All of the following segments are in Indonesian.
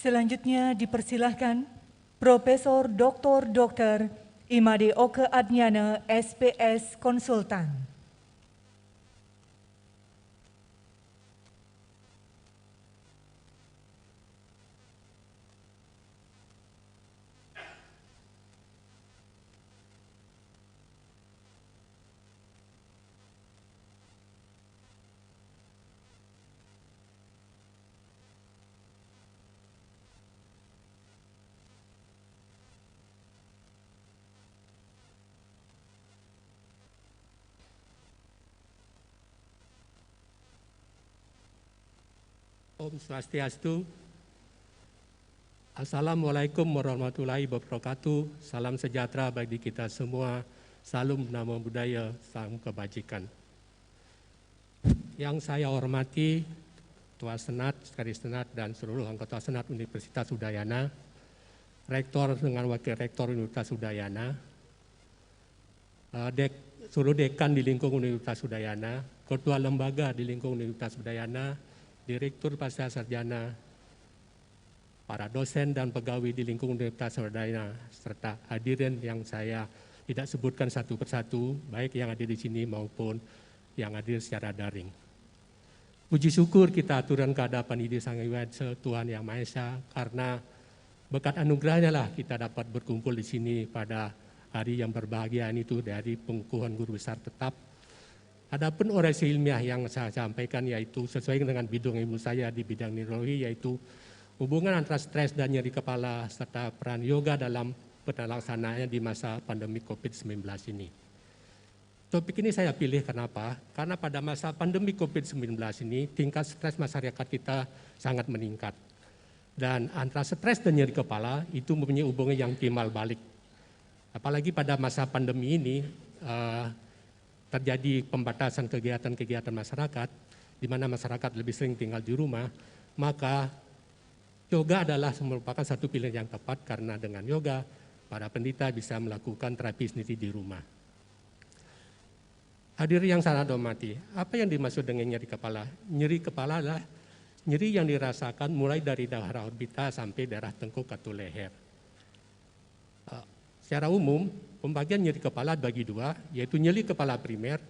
Selanjutnya dipersilahkan Profesor Dr. Imade Oke Adnyana, SPS Konsultan. Om Swastiastu. Assalamualaikum warahmatullahi wabarakatuh. Salam sejahtera bagi kita semua. Salam Namo Buddhaya, salam kebajikan. Yang saya hormati Ketua Senat, Sekretaris Senat, dan seluruh anggota Senat Universitas Udayana, Rektor dengan Wakil Rektor Universitas Udayana, seluruh dekan di lingkungan Universitas Udayana, Ketua Lembaga di lingkungan Universitas Udayana, Direktur Pasca Sarjana, para dosen dan pegawai di lingkungan Universitas Udayana, serta hadirin yang saya tidak sebutkan satu persatu, baik yang hadir di sini maupun yang hadir secara daring. Puji syukur kita aturkan kehadapan Idi Sang Hyang Widi Tuhan Yang Maha Esa, karena berkat anugerahnya lah kita dapat berkumpul di sini pada hari yang berbahagia itu dari pengukuhan guru besar tetap. Adapun orasi ilmiah yang saya sampaikan yaitu sesuai dengan bidang ilmu saya di bidang neurologi, yaitu hubungan antara stres dan nyeri kepala serta peran yoga dalam pelaksanaannya di masa pandemi COVID-19 ini. Topik ini saya pilih kenapa? Karena pada masa pandemi COVID-19 ini tingkat stres masyarakat kita sangat meningkat. Dan antara stres dan nyeri kepala itu mempunyai hubungan yang timbal balik. Apalagi pada masa pandemi ini, terjadi pembatasan kegiatan-kegiatan masyarakat, di mana masyarakat lebih sering tinggal di rumah, maka yoga adalah merupakan satu pilihan yang tepat, karena dengan yoga, para penderita bisa melakukan terapi sendiri di rumah. Hadirin yang sangat hormati, apa yang dimaksud dengan nyeri kepala? Nyeri kepala adalah nyeri yang dirasakan mulai dari daerah orbital sampai daerah tengkuk atau leher. Secara umum, pembagian nyeri kepala bagi dua, yaitu nyeri kepala primer,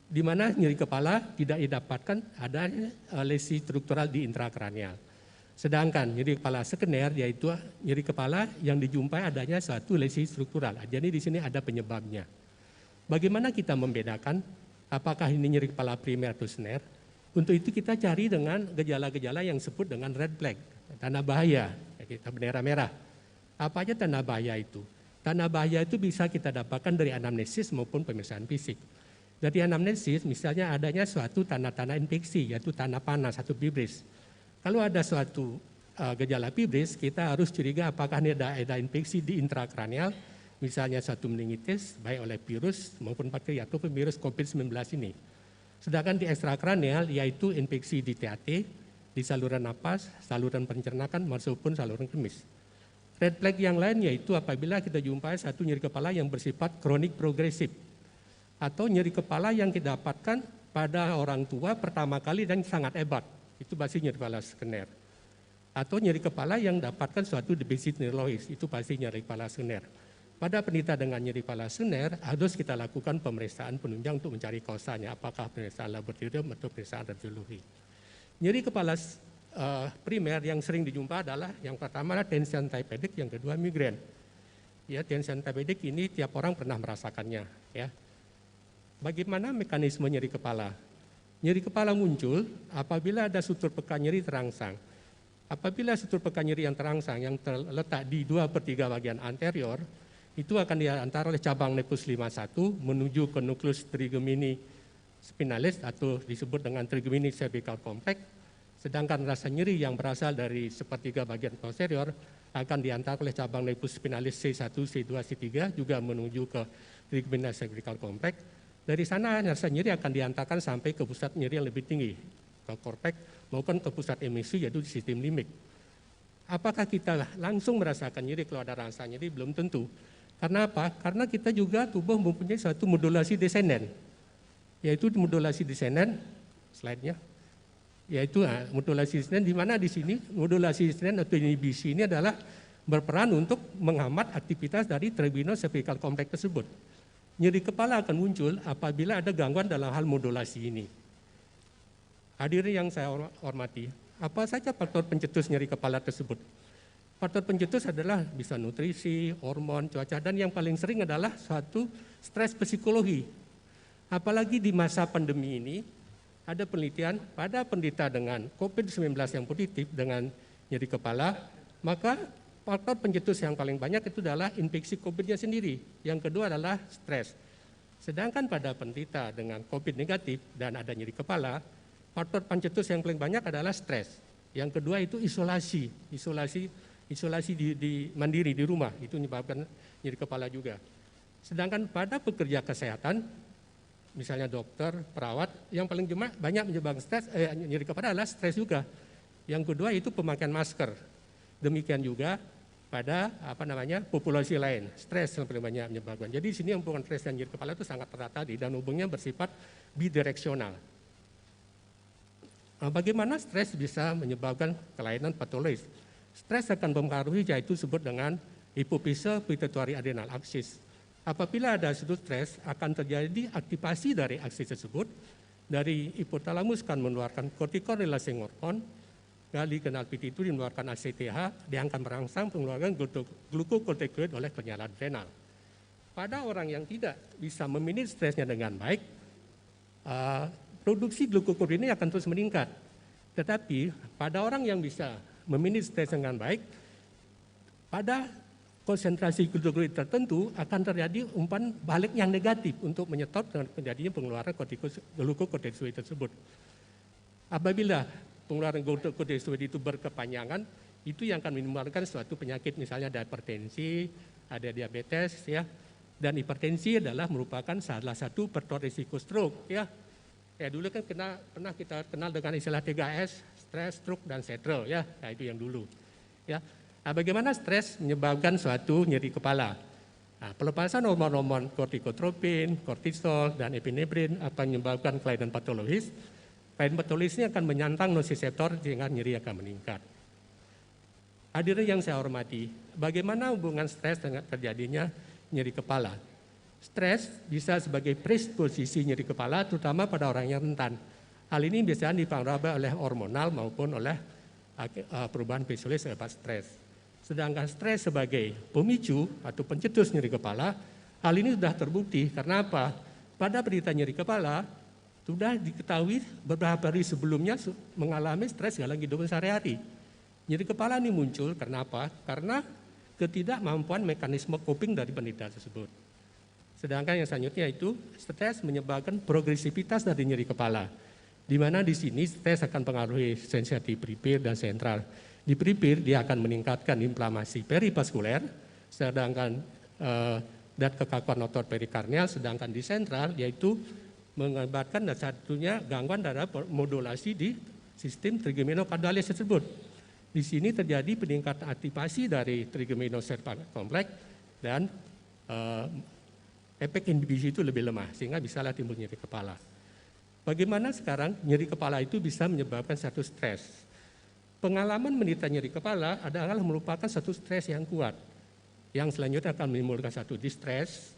di mana nyeri kepala tidak didapatkan adanya lesi struktural di intrakranial. Sedangkan nyeri kepala sekunder, yaitu nyeri kepala yang dijumpai adanya suatu lesi struktural. Jadi di sini ada penyebabnya. Bagaimana kita membedakan apakah ini nyeri kepala primer atau sekunder? Untuk itu kita cari dengan gejala-gejala yang disebut dengan red flag, tanda bahaya, kita bendera merah. Apa aja tanda bahaya itu? Tanda bahaya itu bisa kita dapatkan dari anamnesis maupun pemeriksaan fisik. Dari anamnesis misalnya adanya suatu tanda-tanda infeksi, yaitu tanda panas atau fibris. Kalau ada suatu gejala fibris, kita harus curiga apakah ini ada infeksi di intrakranial, misalnya suatu meningitis, baik oleh virus maupun bakteri atau virus COVID-19 ini. Sedangkan di ekstrakranial yaitu infeksi di THT, di saluran napas, saluran pencernaan maupun saluran kemis. Red flag yang lain yaitu apabila kita jumpai satu nyeri kepala yang bersifat kronik progresif, atau nyeri kepala yang kita dapatkan pada orang tua pertama kali dan sangat hebat, itu pasti nyeri kepala sekunder. Atau nyeri kepala yang dapatkan suatu defisit neurologis, itu pasti nyeri kepala sekunder. Pada penderita dengan nyeri kepala sekunder harus kita lakukan pemeriksaan penunjang untuk mencari kausanya, apakah pemeriksaan laboratorium atau pemeriksaan radiologi. Nyeri kepala primer yang sering dijumpa adalah yang pertama adalah tension type headache, yang kedua migrain. Ya, tension type headache ini tiap orang pernah merasakannya. Ya. Bagaimana mekanisme nyeri kepala? Nyeri kepala muncul apabila ada struktur peka nyeri terangsang. Apabila struktur peka nyeri yang terangsang yang terletak di 2/3 bagian anterior, itu akan diantar oleh cabang nervus 51 menuju ke nukleus trigemini spinalis atau disebut dengan trigemini cervical complex. Sedangkan rasa nyeri yang berasal dari 1/3 bagian posterior akan diantar oleh cabang nervus spinalis C1, C2, C3 juga menuju ke trigemina cervical complex. Dari sana rasa nyeri akan diantarkan sampai ke pusat nyeri yang lebih tinggi, ke korteks maupun ke pusat emisi yaitu sistem limbik. Apakah kita langsung merasakan nyeri kalau ada rasa nyeri? Belum tentu. Karena apa? Karena kita juga tubuh mempunyai suatu modulasi descendant, yaitu modulasi descendant, slide-nya, yaitu modulasi senen, di mana di sini modulasi senen atau inhibisi ini adalah berperan untuk menghambat aktivitas dari trigeminal cervical complex tersebut. Nyeri kepala akan muncul apabila ada gangguan dalam hal modulasi ini. Hadirin yang saya hormati, apa saja faktor pencetus nyeri kepala tersebut? Faktor pencetus adalah bisa nutrisi, hormon, cuaca, dan yang paling sering adalah suatu stres psikologi. Apalagi di masa pandemi ini, ada penelitian pada penderita dengan COVID-19 yang positif dengan nyeri kepala, maka faktor pencetus yang paling banyak itu adalah infeksi COVID-nya sendiri. Yang kedua adalah stres. Sedangkan pada penderita dengan COVID negatif dan ada nyeri kepala, faktor pencetus yang paling banyak adalah stres. Yang kedua itu isolasi di mandiri di rumah, itu menyebabkan nyeri kepala juga. Sedangkan pada pekerja kesehatan, misalnya dokter, perawat, yang paling banyak menyebabkan stres, nyeri kepala adalah stres juga. Yang kedua itu pemakaian masker. Demikian juga pada populasi lain, stres yang paling banyak menyebabkan. Jadi di sini hubungan stres dan nyeri kepala itu sangat erat tadi dan hubungannya bersifat bidireksional. Bagaimana stres bisa menyebabkan kelainan patologis? Stres akan mempengaruhi yaitu disebut dengan hipofise pituitary adrenal axis. Apabila ada suatu stres, akan terjadi aktivasi dari aksis tersebut. Dari hipotalamus akan mengeluarkan cortical releasing hormone, ganglion pituitary mengeluarkan ACTH, dia akan merangsang pengeluaran glucocorticoid oleh penyaluran adrenal. Pada orang yang tidak bisa memanage stresnya dengan baik, produksi glucocorticoid ini akan terus meningkat. Tetapi pada orang yang bisa memanage stres dengan baik, pada konsentrasi glucocorticoid tertentu akan terjadi umpan balik yang negatif untuk menyetop dengan terjadinya pengeluaran glucocorticoid tersebut. Apabila pengeluaran glucocorticoid itu berkepanjangan, itu yang akan menimbulkan suatu penyakit, misalnya ada hipertensi, ada diabetes, ya. Dan hipertensi adalah merupakan salah satu faktor risiko stroke, ya. Dulu kan pernah kita kenal dengan istilah 3S, stres, stroke, dan stroke, ya. Nah, itu yang dulu, ya. Nah, bagaimana stres menyebabkan suatu nyeri kepala? Nah, pelepasan hormon-hormon kortikotropin, kortisol, dan epinefrin akan menyebabkan kelainan patologis. Kelainan patologis ini akan menyantang nociceptor sehingga nyeri akan meningkat. Hadirin yang saya hormati, bagaimana hubungan stres dengan terjadinya nyeri kepala? Stres bisa sebagai predisposisi nyeri kepala, terutama pada orang yang rentan. Hal ini biasanya dipengaruhi oleh hormonal maupun oleh perubahan fisiologis akibat stres. Sedangkan stres sebagai pemicu atau pencetus nyeri kepala, hal ini sudah terbukti. Karena apa? Pada penderita nyeri kepala, sudah diketahui beberapa hari sebelumnya mengalami stres dalam kehidupan sehari-hari. Nyeri kepala ini muncul karena apa? Karena ketidakmampuan mekanisme coping dari penderita tersebut. Sedangkan yang selanjutnya itu, stres menyebabkan progresivitas dari nyeri kepala. Di mana di sini stres akan mempengaruhi sensitif peripher dan sentral. Di peripher dia akan meningkatkan inflamasi perivaskuler, sedangkan dan kekakuan otot perikardial, sedangkan di sentral yaitu mengakibatkan dan satunya gangguan terhadap modulasi di sistem trigeminocardialis tersebut. Di sini terjadi peningkatan aktivasi dari trigeminocervical complex dan efek inhibisi itu lebih lemah sehingga bisalah timbul nyeri kepala. Bagaimana sekarang nyeri kepala itu bisa menyebabkan satu stres? Pengalaman menderita nyeri kepala adalah merupakan satu stres yang kuat. Yang selanjutnya akan menimbulkan satu distres.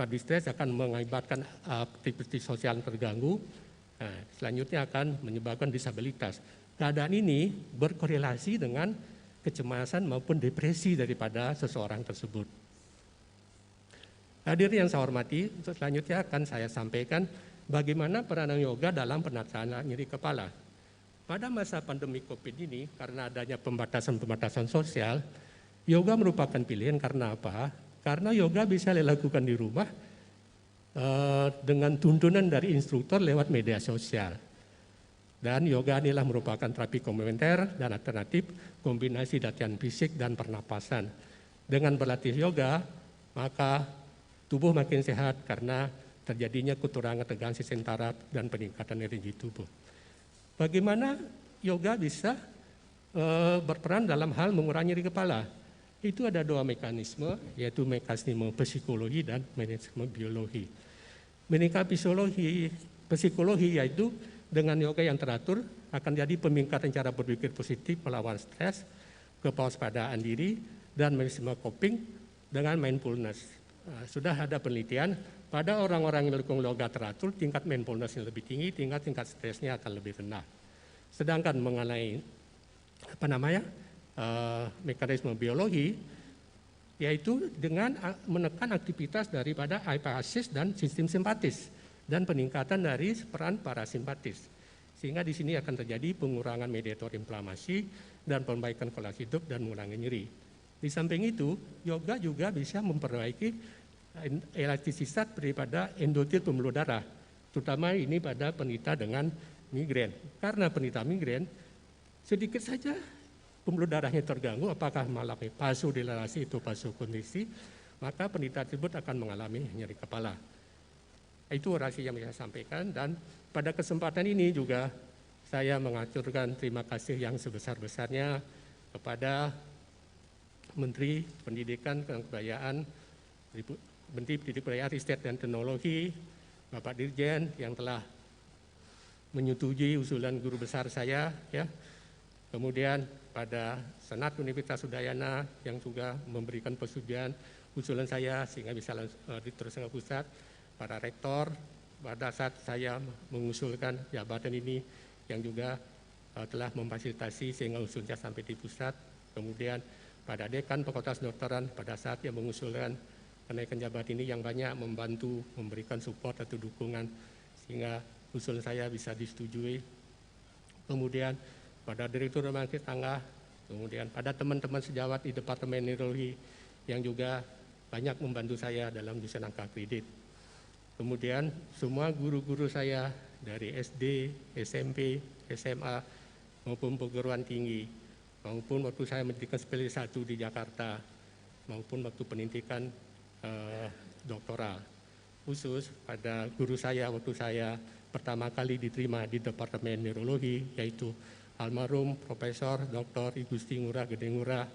Distres akan mengakibatkan aktivitas sosial yang terganggu. Nah, selanjutnya akan menyebabkan disabilitas. Keadaan ini berkorelasi dengan kecemasan maupun depresi daripada seseorang tersebut. Hadirin yang saya hormati, selanjutnya akan saya sampaikan bagaimana peranan yoga dalam penanganan nyeri kepala. Pada masa pandemi COVID ini, karena adanya pembatasan-pembatasan sosial, yoga merupakan pilihan karena apa? Karena yoga bisa dilakukan di rumah dengan tuntunan dari instruktur lewat media sosial. Dan yoga inilah merupakan terapi komplementer dan alternatif kombinasi latihan fisik dan pernapasan. Dengan berlatih yoga, maka tubuh makin sehat karena terjadinya kekurangan tegangan sistem saraf dan peningkatan energi tubuh. Bagaimana yoga bisa berperan dalam hal mengurangi nyeri kepala? Itu ada dua mekanisme, yaitu mekanisme psikologi dan mekanisme biologi. Mekanisme psikologi yaitu dengan yoga yang teratur akan jadi peningkatan cara berpikir positif, melawan stres, kewaspadaan diri, dan mekanisme coping dengan mindfulness. Sudah ada penelitian pada orang-orang yang melakukan yoga teratur, tingkat mindfulness yang lebih tinggi, tingkat stresnya akan lebih rendah. Sedangkan mengenai mekanisme biologi, yaitu dengan menekan aktivitas daripada hypofisis dan sistem simpatis dan peningkatan dari peran parasimpatis. Sehingga di sini akan terjadi pengurangan mediator inflamasi dan perbaikan kualitas hidup dan mengurangi nyeri. Di samping itu, yoga juga bisa memperbaiki elastisitas daripada endotel pembuluh darah, terutama ini pada penderita dengan migrain. Karena penderita migrain, sedikit saja pembuluh darahnya terganggu, apakah mengalami vasodilatasi atau vasokondriksi, maka penderita tersebut akan mengalami nyeri kepala. Itu orasi yang saya sampaikan, dan pada kesempatan ini juga saya mengaturkan terima kasih yang sebesar-besarnya kepada Menteri Pendidikan dan Kebudayaan, Menteri Pendidikan, Riset dan Teknologi, Bapak Dirjen yang telah menyetujui usulan guru besar saya, ya. Kemudian pada Senat Universitas Udayana yang juga memberikan persetujuan usulan saya sehingga bisa diteruskan ke pusat, para rektor pada saat saya mengusulkan jabatan ini yang juga telah memfasilitasi sehingga usulnya sampai di pusat. Kemudian pada dekan Fakultas Kedokteran pada saat yang mengusulkan kenaikan jabatan ini yang banyak membantu memberikan support atau dukungan sehingga usul saya bisa disetujui. Kemudian pada Direktur Rumah Sakit Tangga, kemudian pada teman-teman sejawat di Departemen Neurologi yang juga banyak membantu saya dalam desain angka kredit. Kemudian semua guru-guru saya dari SD, SMP, SMA maupun perguruan tinggi, maupun waktu saya mendidikan spesialis 1 di Jakarta, maupun waktu pendidikan doktoral. Khusus pada guru saya waktu saya pertama kali diterima di Departemen Neurologi, yaitu almarhum Profesor Dr. Igusti Ngurah Gede Ngurah,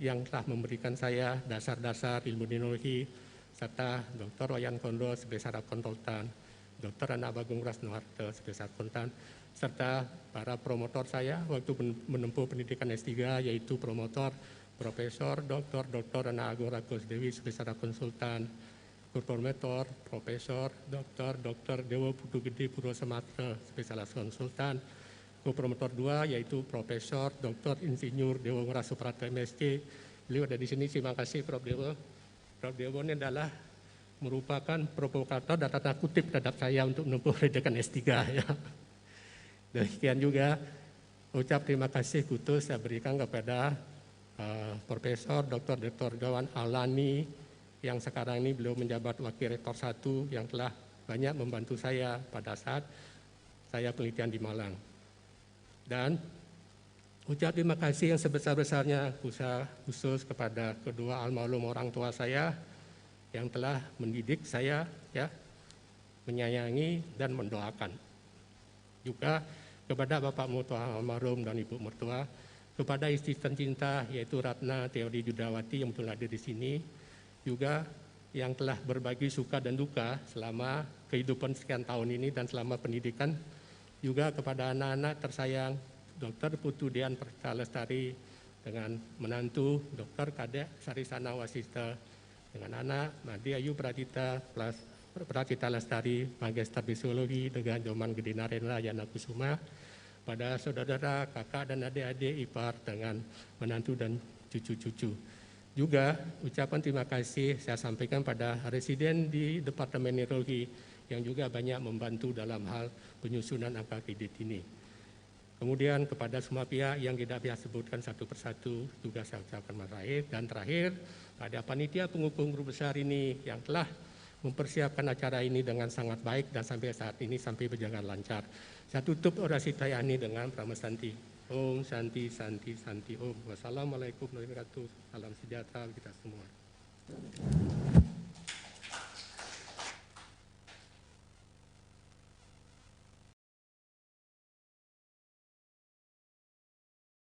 yang telah memberikan saya dasar-dasar ilmu neurologi, serta Dr. Wayan Kondo sebagai saraf konsultan, Dr. Ana Bagong Rasnoharto sebagai saraf konsultan, serta para promotor saya waktu menempuh pendidikan S3, yaitu promotor Profesor Dr. Ana Agung Rakus Dewi sebagai saraf konsultan, promotor Profesor Dr. Dewo Putu Gede Purwo Sematra sebagai saraf konsultan, promotor 2 yaitu Profesor Dr. Insinyur Dewo Ngurah Suprapto MSc. Beliau ada di sini, terima kasih Prof. Dewo. Prof. Dewo ini adalah merupakan provokator dan tanda kutip terhadap saya untuk menempuh pendidikan S3. Ya. Demikian juga ucap terima kasih khusus saya berikan kepada Profesor Dr. Gawan Alani yang sekarang ini beliau menjabat Wakil Rektor 1 yang telah banyak membantu saya pada saat saya penelitian di Malang. Dan ucap terima kasih yang sebesar-besarnya khusus kepada kedua almarhum orang tua saya yang telah mendidik saya, ya, menyayangi dan mendoakan. Juga kepada Bapak mertua almarhum dan Ibu mertua, kepada istri tercinta yaitu Ratna Teodi Judawati yang telah hadir di sini, juga yang telah berbagi suka dan duka selama kehidupan sekian tahun ini dan selama pendidikan, juga kepada anak-anak tersayang Dr. Putu Dian Perta Lestari dengan menantu Dr. Kadek Sarisana Wasista, dengan anak Madi Ayu Pratita Lestari Magister Fisiologi dengan Joman Gede Narendra Yana Kusuma, pada saudara, kakak dan adik-adik ipar dengan menantu dan cucu-cucu. Juga ucapan terima kasih saya sampaikan pada residen di Departemen Neurologi yang juga banyak membantu dalam hal penyusunan angka kredit ini. Kemudian kepada semua pihak yang tidak bisa sebutkan satu persatu juga saya ucapkan terakhir. Dan terakhir pada panitia pengukur guru besar ini yang telah mempersiapkan acara ini dengan sangat baik dan sampai saat ini sampai berjalan lancar. Saya tutup orasi saya ini dengan Pramasanti. Om Santi Santi Santi Om. Wassalamualaikum warahmatullahi wabarakatuh. Salam sejahtera kita semua.